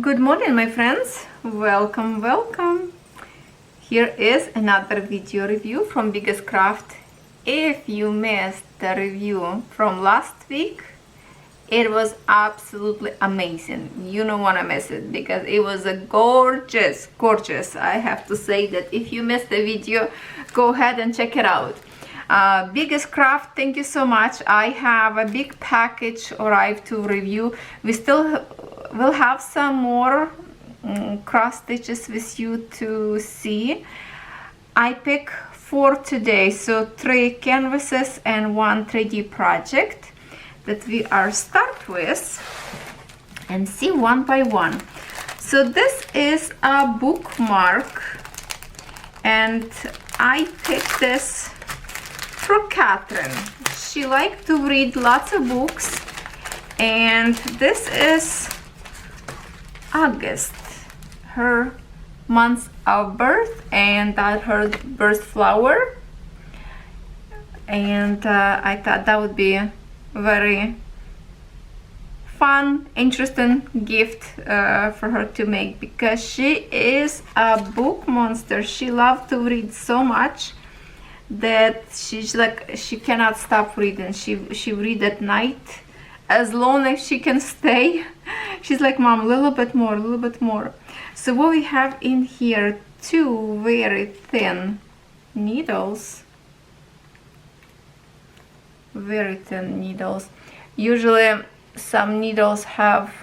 Good morning, my friends. Welcome, welcome. Here is another video review from Biggest Craft. If you missed the review from last week, it was absolutely amazing. You don't want to miss it because it was a gorgeous. I have to say that if you missed the video, go ahead and check it out. Biggest Craft, thank you so much. I have a big package arrived to review. We still will have some more cross stitches with you to see. I pick 4 today, so 3 canvases and 1 3D project that we are start with and see one by one. So this is a bookmark and I picked this for Catherine. She liked to read lots of books, and this is August, her month of birth, and that her birth flower, and I thought that would be a very fun, interesting gift for her to make, because she is a book monster. She loves to read so much that she's like, she cannot stop reading. She read at night as long as she can stay. She's like, Mom, a little bit more, a little bit more. So what we have in here, 2 very thin needles. Very thin needles. Usually some needles have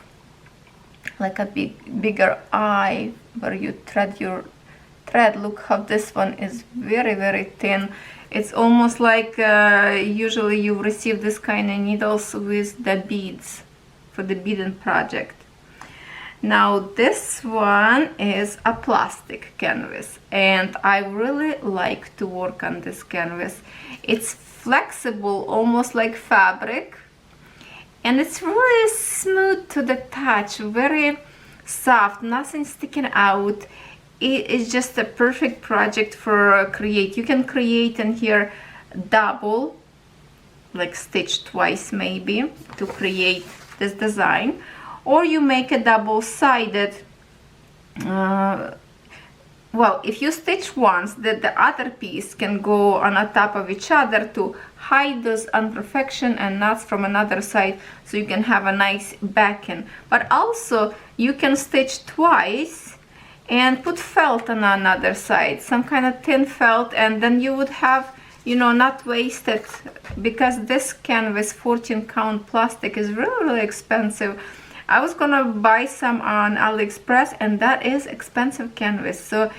like a bigger eye where you thread your thread. Look how this one is very thin. It's almost like usually you receive this kind of needles with the beads for the beading project. Now this one is a plastic canvas, and I really like to work on this canvas. It's flexible, almost like fabric, and it's really smooth to the touch, very soft, nothing sticking out. It is just a perfect project for create. You can create in here double, like stitch twice maybe to create this design, or you make a double-sided. Well, if you stitch once, the other piece can go on top of each other to hide those imperfection and knots from another side, so you can have a nice backing. But also you can stitch twice and put felt on another side, some kind of thin felt, and then you would have, you know, not wasted, because this canvas 14 count plastic is really expensive. I was gonna buy some on AliExpress, and that is expensive canvas, so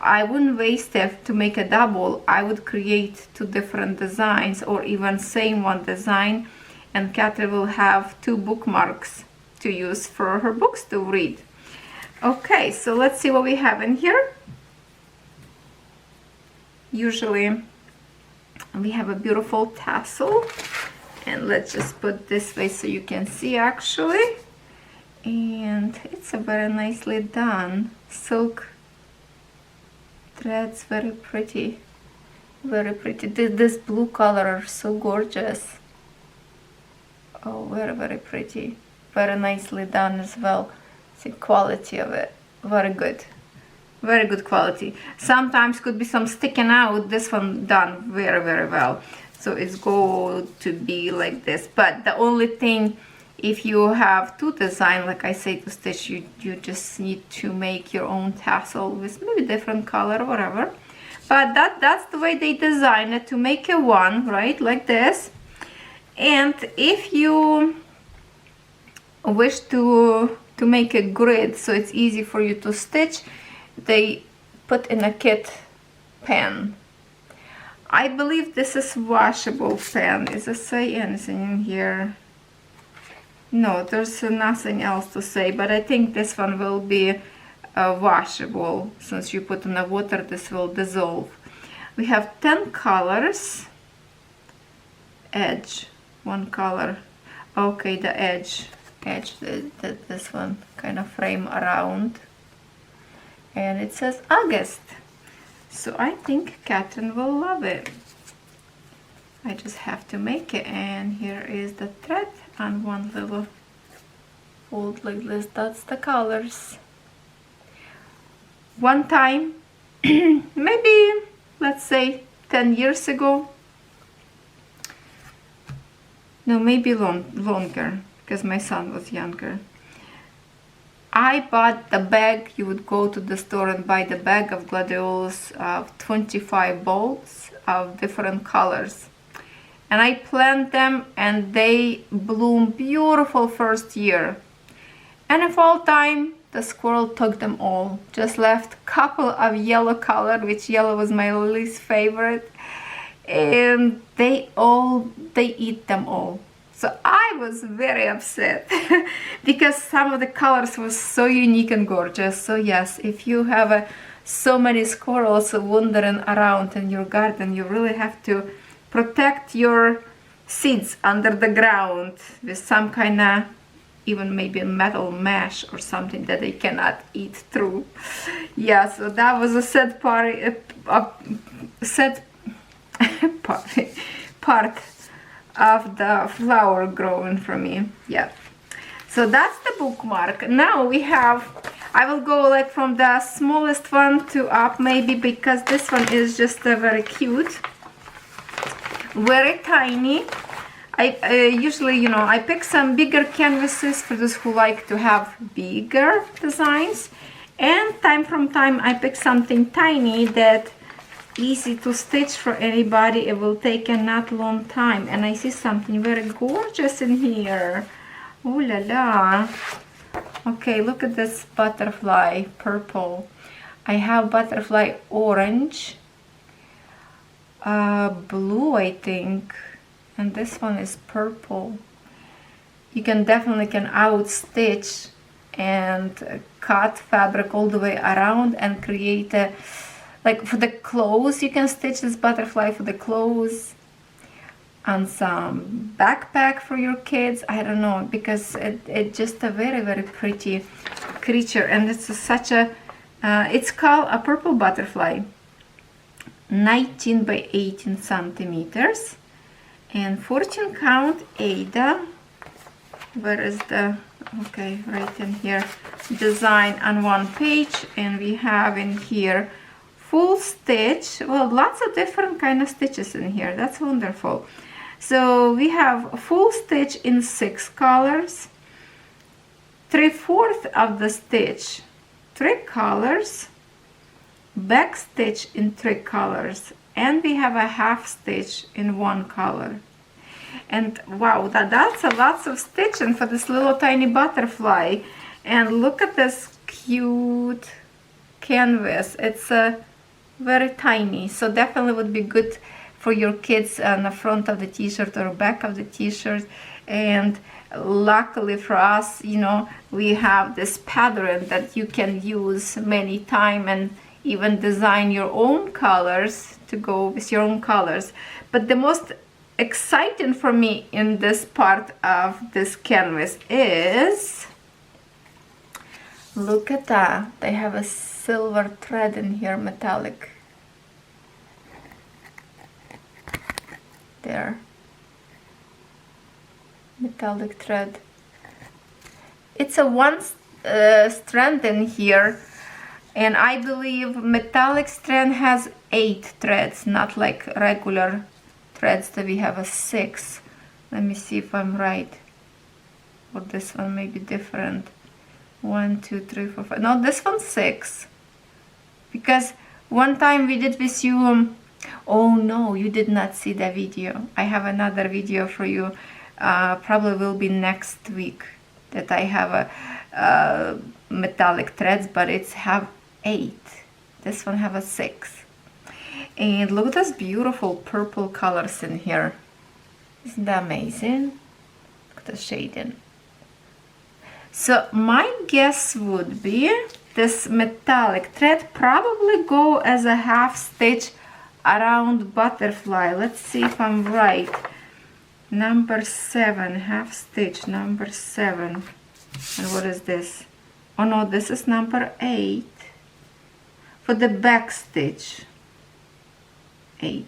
I wouldn't waste it to make a double. I would create 2 different designs, or even same one design, and Catherine will have 2 bookmarks to use for her books to read. Okay, so let's see what we have in here. Usually we have a beautiful tassel, and let's just put this way so you can see actually, and it's a very nicely done silk threads, very pretty, very pretty. This blue color are so gorgeous. Oh, very pretty, very nicely done as well. The quality of it, very good quality. Sometimes could be some sticking out. This one done very well, so it's going to be like this. But the only thing, if you have 2 design, like I say, to stitch, you just need to make your own tassel with maybe different color or whatever. But that's the way they design it, to make a one, right, like this. And if you wish to make a grid so it's easy for you to stitch, they put in a kit pen. I believe this is washable pen. Does it say anything in here? No, there's nothing else to say, but I think this one will be washable. Since you put in the water, this will dissolve. We have 10 colors. Edge, 1 color. Okay, the edge, this one kind of frame around, and it says August, so I think Catherine will love it. I just have to make it, and here is the thread on one little fold like this. That's the colors. One time, maybe let's say 10 years ago, no, maybe longer, because my son was younger, I bought the bag. You would go to the store and buy the bag of gladiolus of 25 bulbs of different colors. And I planted them and they bloom beautiful first year. And in fall time, the squirrel took them all. Just left a couple of yellow color, which yellow was my least favorite. And they eat them all. So I was very upset because some of the colors were so unique and gorgeous. So yes, if you have so many squirrels wandering around in your garden, you really have to protect your seeds under the ground with some kind of, even maybe a metal mesh or something that they cannot eat through. Yeah, so that was a sad part of the flower growing for me. Yeah, so that's the bookmark. Now we have, I will go like from the smallest one to up maybe, because this one is just very cute, very tiny. I usually, you know, I pick some bigger canvases for those who like to have bigger designs, and time from time I pick something tiny that easy to stitch for anybody. It will take a not long time. And I see something very gorgeous in here. Ooh la la. Okay, look at this butterfly purple. I have butterfly orange, blue I think, and this one is purple. You can definitely out stitch and cut fabric all the way around and create a, like for the clothes, you can stitch this butterfly for the clothes, and some backpack for your kids. I don't know, because it's just a very, very pretty creature, and it's such a, it's called a purple butterfly, 19 by 18 centimeters, and 14 count Ada. Where is the, okay, right in here, design on one page, and we have in here full stitch. Well, lots of different kind of stitches in here. That's wonderful. So we have full stitch in 6 colors, 3/4 of the stitch 3 colors, back stitch in 3 colors, and we have a half stitch in 1 color. And wow, that's a lots of stitching for this little tiny butterfly. And look at this cute canvas. It's a very tiny, so definitely would be good for your kids on the front of the t-shirt or back of the t-shirt. And luckily for us, you know, we have this pattern that you can use many times and even design your own colors to go with your own colors. But the most exciting for me in this part of this canvas is, look at that, they have a silver thread in here, metallic. There, metallic thread. It's a one strand in here, and I believe metallic strand has 8 threads, not like regular threads that we have a 6. Let me see if I'm right, or this one may be different. 1 2 3 4 5, no, this one's 6, because one time we did with you, oh no, you did not see the video. I have another video for you, probably will be next week, that I have a metallic threads, but it's have 8. This one have a 6. And look at those beautiful purple colors in here. Isn't that amazing? Look at the shading. So my guess would be this metallic thread probably go as a half stitch around butterfly. Let's see if I'm right. Number 7, half stitch, number 7. And what is this? Oh no, this is number 8 for the back stitch. 8,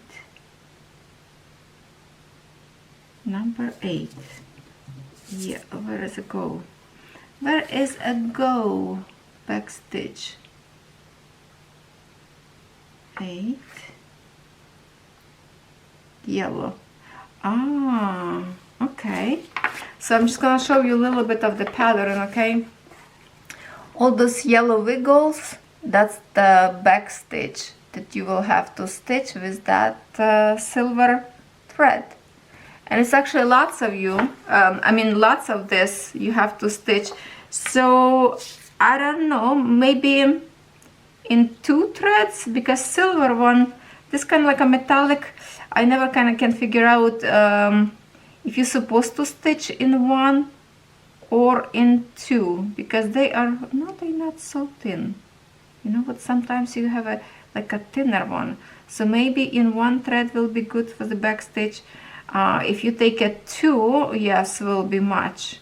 number 8. Yeah, where does it go? Where is a go back stitch? 8 yellow. Ah, okay. So I'm just gonna show you a little bit of the pattern, okay? All those yellow wiggles, that's the back stitch that you will have to stitch with that silver thread. And it's actually lots of lots of this you have to stitch. So I don't know, maybe in 2 threads, because silver one, this kind of like a metallic, I never kind of can figure out if you're supposed to stitch in 1 or in 2, because they're not so thin. You know what, sometimes you have a thinner one, so maybe in 1 thread will be good for the back stitch. If you take a 2, yes, will be much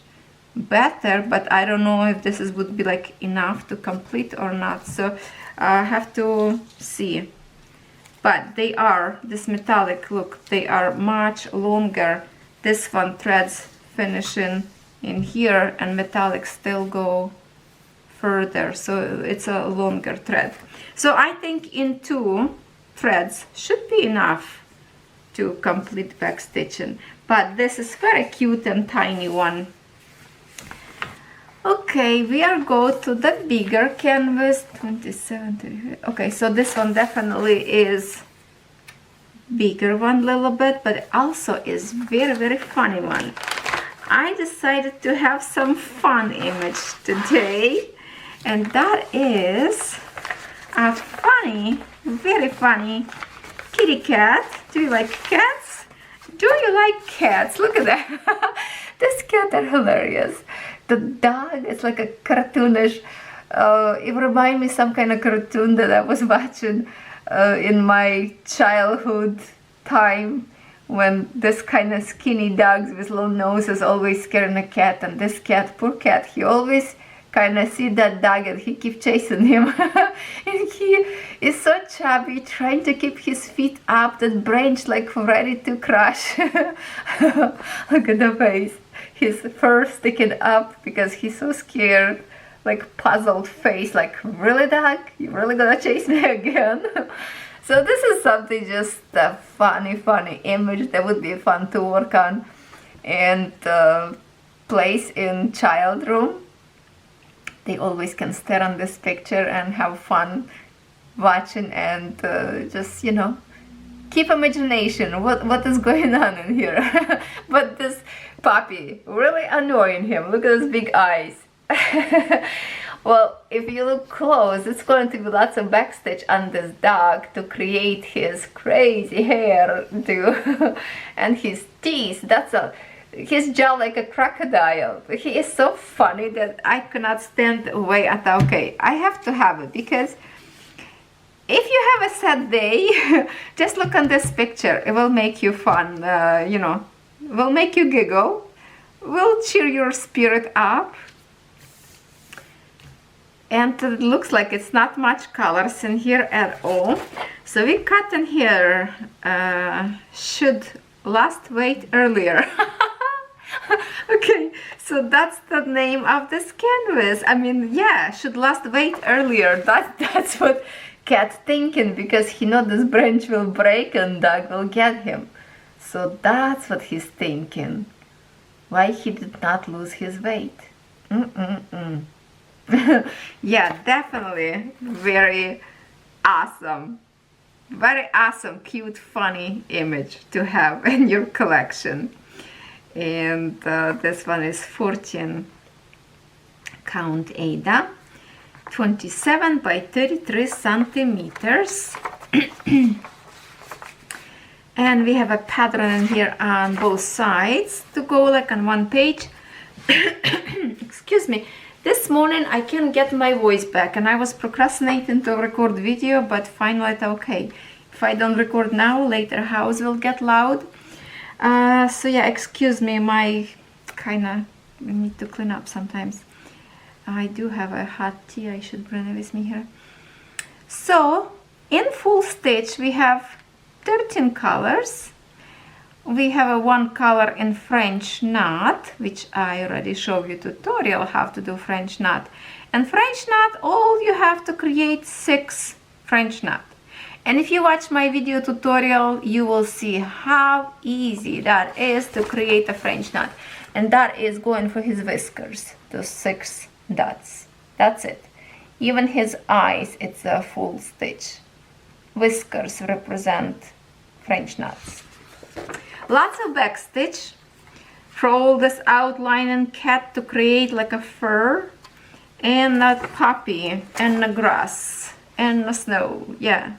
better, but I don't know if this would be like enough to complete or not, so I have to see. But they are, this metallic, look, they are much longer. This one threads finishing in here, and metallic still go further, so it's a longer thread. So I think in 2 threads should be enough to complete back stitching. But this is very cute and tiny one. Okay, we are go to the bigger canvas, 27. Okay, so this one definitely is bigger one little bit, but also is very funny one. I decided to have some fun image today, and that is a funny, very funny kitty cat. Do you like cats? Do you like cats? Look at that. This cat are hilarious. The dog is like a cartoonish, it reminds me some kind of cartoon that I was watching in my childhood time, when this kind of skinny dogs with little noses always scaring a cat, and this cat, poor cat, he always kind of see that dog and he keep chasing him. And he is so chubby, trying to keep his feet up, that branch like ready to crush. Look at the face. His fur sticking up because he's so scared, like puzzled face, like, really dog? You really gonna chase me again? So this is something, just a funny image that would be fun to work on and place in child room. They always can stare on this picture and have fun watching, and just, you know, keep imagination what is going on in here. But this puppy, really annoying him. Look at his big eyes. Well, if you look close, it's going to be lots of backstitch on this dog to create his crazy hair too. And his teeth, his jaw like a crocodile. He is so funny that I cannot stand away. I thought, okay, I have to have it, because if you have a sad day, just look on this picture. It will make you fun, you know, will make you giggle, will cheer your spirit up. And it looks like it's not much colors in here at all. So we cut in here, should last wait earlier. Okay, so that's the name of this canvas. I mean, yeah, should last wait earlier. That's what Cat thinking, because he know this branch will break and dog will get him. So that's what he's thinking. Why he did not lose his weight. Yeah, definitely very awesome. Very awesome, cute, funny image to have in your collection. And this one is 14 count Ada, 27 by 33 centimeters. And we have a pattern in here on both sides to go like on one page. Excuse me. This morning I can't get my voice back, and I was procrastinating to record video, but finally I thought, okay, if I don't record now, later house will get loud. So yeah, excuse me, my kinda need to clean up sometimes. I do have a hot tea, I should bring it with me here. So in full stitch we have 13 colors. we have a one color in French knot, which I already showed you tutorial how to do French knot. And French knot, all you have to create 6 French knot. And if you watch my video tutorial, you will see how easy that is to create a French knot. And that is going for his whiskers, those 6 dots. That's it. Even his eyes, it's a full stitch. Whiskers represent French knots. Lots of back stitch for all this outline and cat to create like a fur, and a puppy and a grass and a snow. Yeah,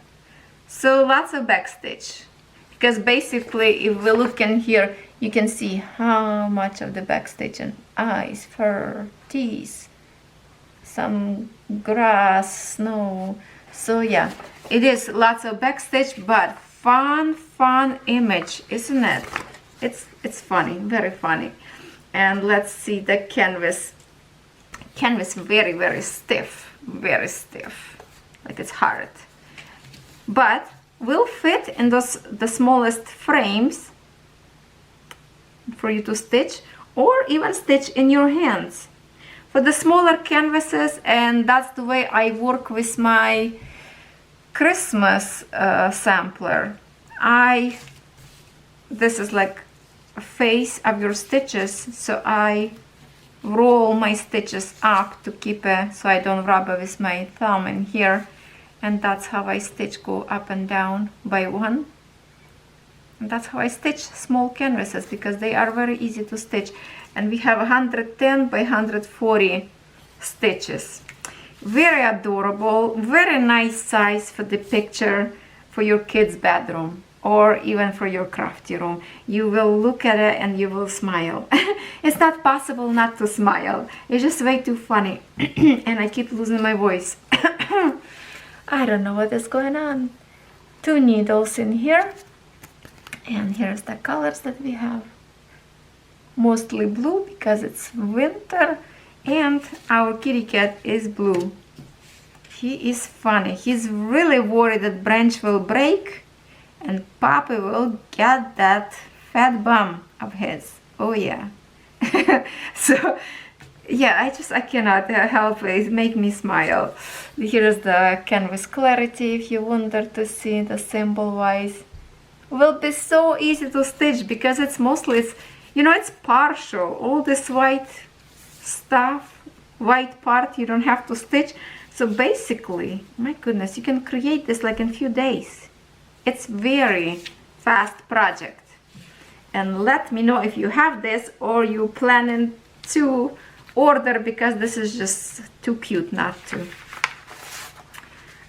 so lots of back stitch, because basically if we look in here you can see how much of the back stitch, and eyes, fur, teeth, some grass, snow. So yeah, it is lots of back stitch, but fun image, isn't it? It's funny, very funny. And let's see the canvas. Canvas very stiff, like it's hard, but will fit in those the smallest frames for you to stitch, or even stitch in your hands for the smaller canvases. And that's the way I work with my Christmas sampler. This is like a face of your stitches, so I roll my stitches up to keep it so I don't rub it with my thumb in here, and that's how I stitch, go up and down by one. And that's how I stitch small canvases, because they are very easy to stitch. And we have 110 by 140 stitches. Very adorable, very nice size for the picture for your kids' bedroom, or even for your crafty room. You will look at it and you will smile. It's not possible not to smile. It's just way too funny. And I keep losing my voice. I don't know what is going on. 2 needles in here. And here's the colors that we have. Mostly blue because it's winter. And our kitty cat is blue. He is funny. He's really worried that branch will break and Papa will get that fat bum of his. Oh yeah. So yeah, I cannot help it. Make me smile. Here's the canvas clarity if you wonder to see the symbol wise. Will be so easy to stitch because it's mostly, it's partial. All this white stuff, white part, you don't have to stitch. So basically, my goodness, you can create this like in a few days. It's very fast project. And let me know if you have this or you planning to order, because this is just too cute not to.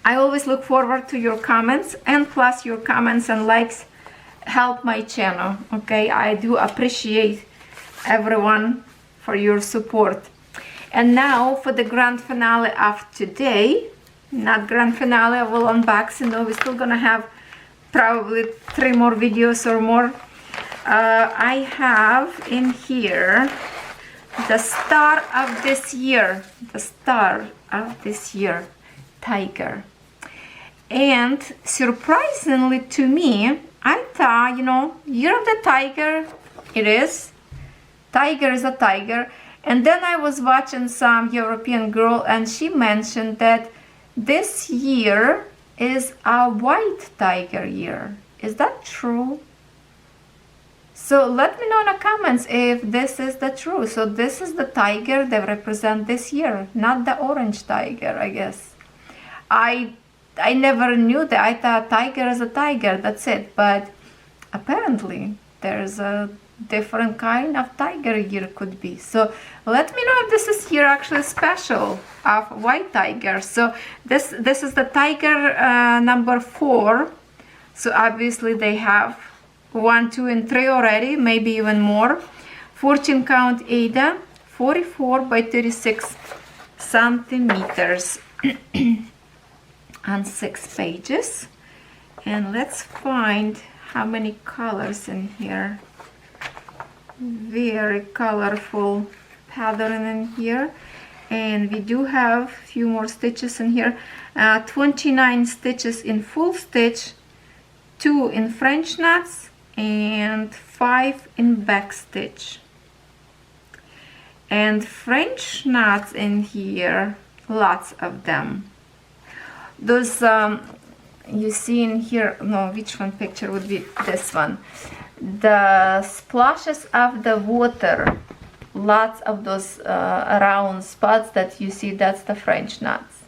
I always look forward to your comments, and plus your comments and likes help my channel. Okay, I do appreciate everyone for your support. And now for the grand finale of today. Not grand finale, I will unbox. We're still gonna have probably 3 more videos or more. I have in here the star of this year. The star of this year, tiger. And surprisingly to me, I thought, year of the tiger, it is. Tiger is a tiger. And then I was watching some European girl and she mentioned that this year is a white tiger year. Is that true? So let me know in the comments if this is the truth. So this is the tiger that represent this year, not the orange tiger, I guess. I never knew that. I thought tiger is a tiger, that's it. But apparently there's a different kind of tiger year could be. So let me know if this is here actually special of white tiger. So this is the tiger number 4. So obviously they have 1, 2, and 3 already, maybe even more. Fortune count Ada, 44 by 36 centimeters on 6 pages. And let's find how many colors in here. Very colorful pattern in here, and we do have a few more stitches in here. 29 stitches in full stitch, 2 in French knots, and 5 in backstitch. And French knots in here, lots of them. Those you see in here, no, which one picture would be this one? The splashes of the water, lots of those round spots that you see, that's the French knots.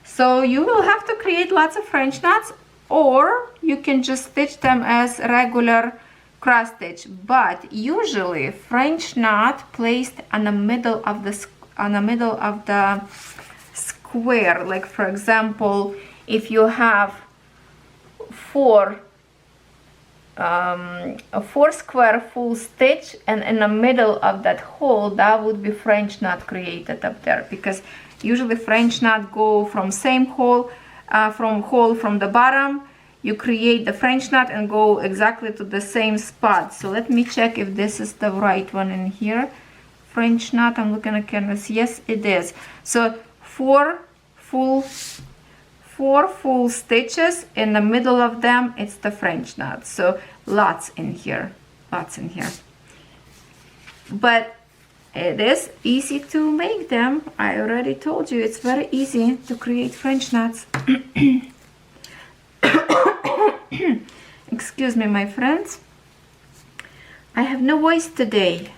So you will have to create lots of French knots, or you can just stitch them as regular cross stitch. But usually French knot placed on the middle of the square. Like for example, if you have a 4 square full stitch, and in the middle of that hole, that would be French knot created up there, because usually French knot go from same hole, from the bottom. You create the French knot and go exactly to the same spot. So let me check if this is the right one in here. French knot, I'm looking at canvas. Yes, it is. So 4 full stitches, in the middle of them it's the French knot. So lots in here, but it is easy to make them. I already told you it's very easy to create French knots. Excuse me, my friends, I have no voice today,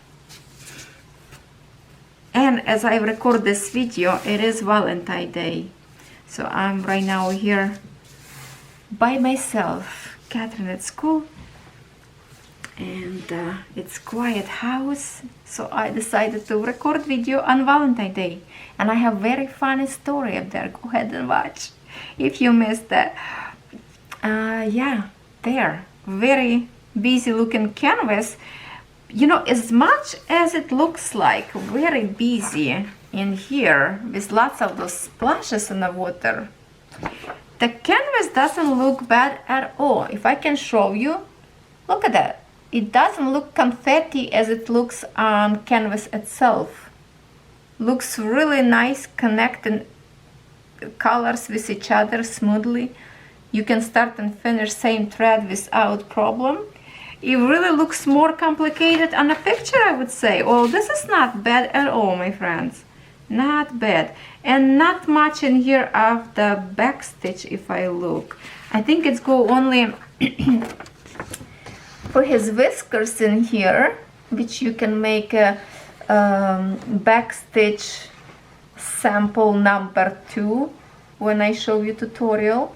and as I record this video, it is Valentine's Day. So I'm right now here by myself. Catherine at school, and it's quiet house, so I decided to record video on Valentine's Day, and I have very funny story up there. Go ahead and watch if you missed that. Yeah, there, very busy looking canvas. You know, as much as it looks like very busy in here with lots of those splashes in the water, the canvas doesn't look bad at all. If I can show you, look at that. It doesn't look confetti as it looks on canvas itself. Looks really nice, connecting colors with each other smoothly. You can start and finish same thread without problem. It really looks more complicated on a picture, I would say. Oh, this is not bad at all, my friends. Not bad. And not much in here of the back stitch. If I look, I think it's go only for his whiskers in here, which you can make a back stitch sample number 2 when I show you tutorial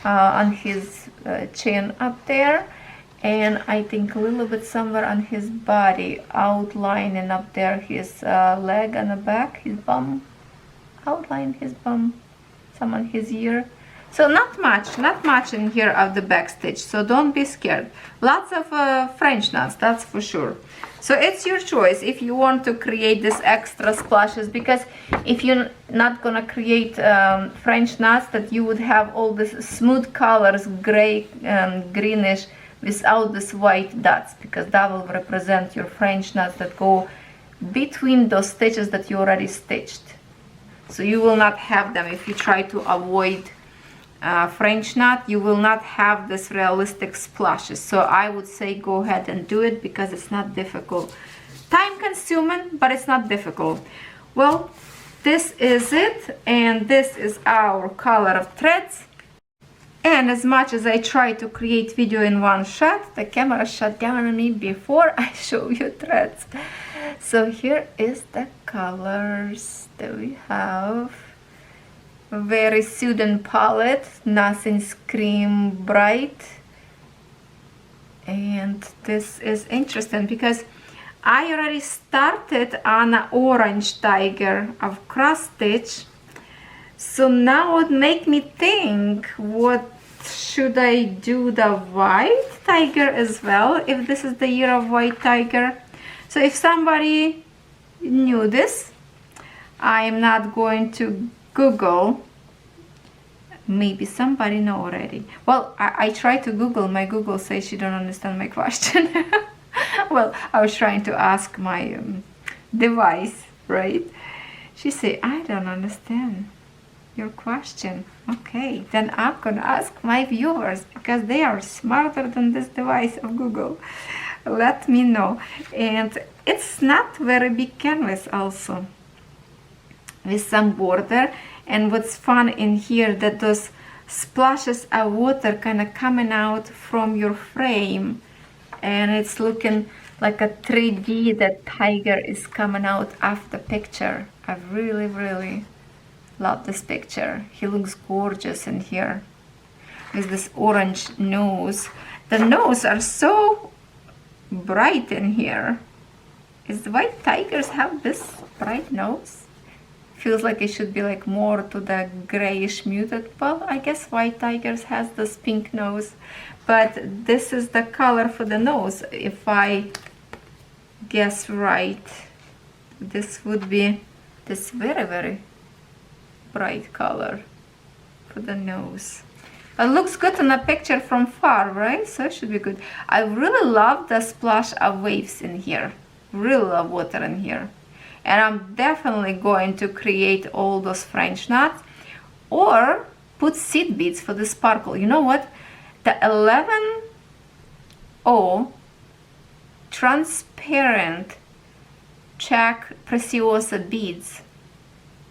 on his chin up there, and I think a little bit somewhere on his body, outlining up there his leg on the back, his bum, outline his bum, some on his ear. So not much in here of the back stitch, so don't be scared. Lots of French knots, that's for sure. So it's your choice if you want to create this extra splashes, because if you're not gonna create French knots, that you would have all this smooth colors, gray and greenish, without this white dots, because that will represent your French knots that go between those stitches that you already stitched. So you will not have them if you try to avoid French knot. You will not have this realistic splashes. So I would say go ahead and do it, because it's not difficult. Time consuming, but it's not difficult. Well, this is it, and this is our color of threads. And as much as I try to create video in one shot, the camera shut down on me before I show you threads. So here is the colors that we have. Very soothing palette, nothing scream bright. And this is interesting because I already started on an orange tiger of cross stitch. So now it make me think, what should I do the white tiger as well, if this is the year of white tiger? So if somebody knew this, I am not going to Google. Maybe somebody know already. Well, I try to Google. My Google says she don't understand my question. Well, I was trying to ask my device, right? She say, I don't understand. your question. Okay, then I'm gonna ask my viewers, because they are smarter than this device of Google. Let me know. And it's not very big canvas also, with some border. And what's fun in here, that those splashes of water kind of coming out from your frame, and it's looking like a 3D, that tiger is coming out of the picture. I really, really love this picture. He looks gorgeous in here with this orange nose. The nose are so bright in here. Is the white tigers have this bright nose? Feels like it should be like more to the grayish muted. Well, I guess white tigers has this pink nose, but this is the color for the nose. If I guess right, this would be this very, very bright color for the nose. It looks good in a picture from far, right? So it should be good. I really love the splash of waves in here. Really love water in here. And I'm definitely going to create all those French knots, or put seed beads for the sparkle. You know what? The 11O transparent check preciosa beads,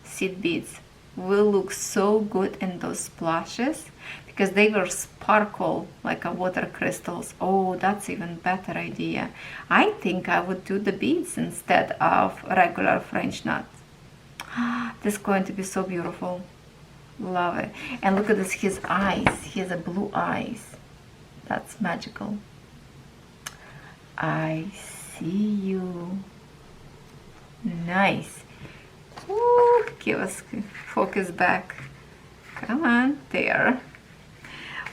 seed beads, will look so good in those splashes, because they will sparkle like a water crystals. Oh, that's even better idea. I think I would do the beads instead of regular French knots. This is going to be so beautiful. Love it. And look at this, his eyes. He has a blue eyes. That's magical. I see you. Nice. Ooh, give us focus back. Come on, there.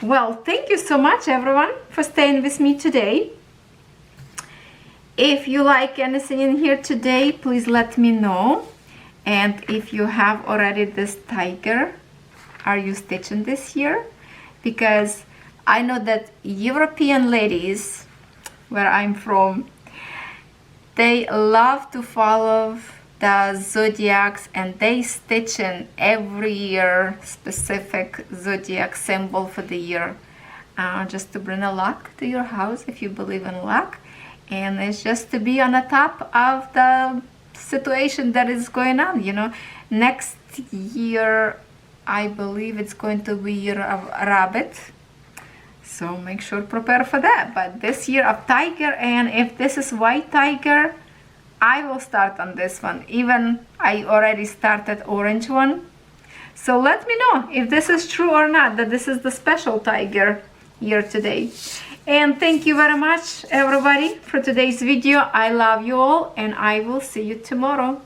Well, thank you so much everyone for staying with me today. If you like anything in here today, please let me know. And if you have already this tiger, are you stitching this here? Because I know that European ladies, where I'm from, they love to follow the zodiacs, and they stitch in every year specific zodiac symbol for the year, just to bring a luck to your house if you believe in luck. And it's just to be on the top of the situation that is going on, you know. Next year I believe it's going to be year of rabbit, so make sure prepare for that. But this year of tiger, and if this is white tiger, I will start on this one. Even I already started orange one. So let me know if this is true or not, that this is the special tiger year today. And thank you very much everybody for today's video. I love you all, and I will see you tomorrow.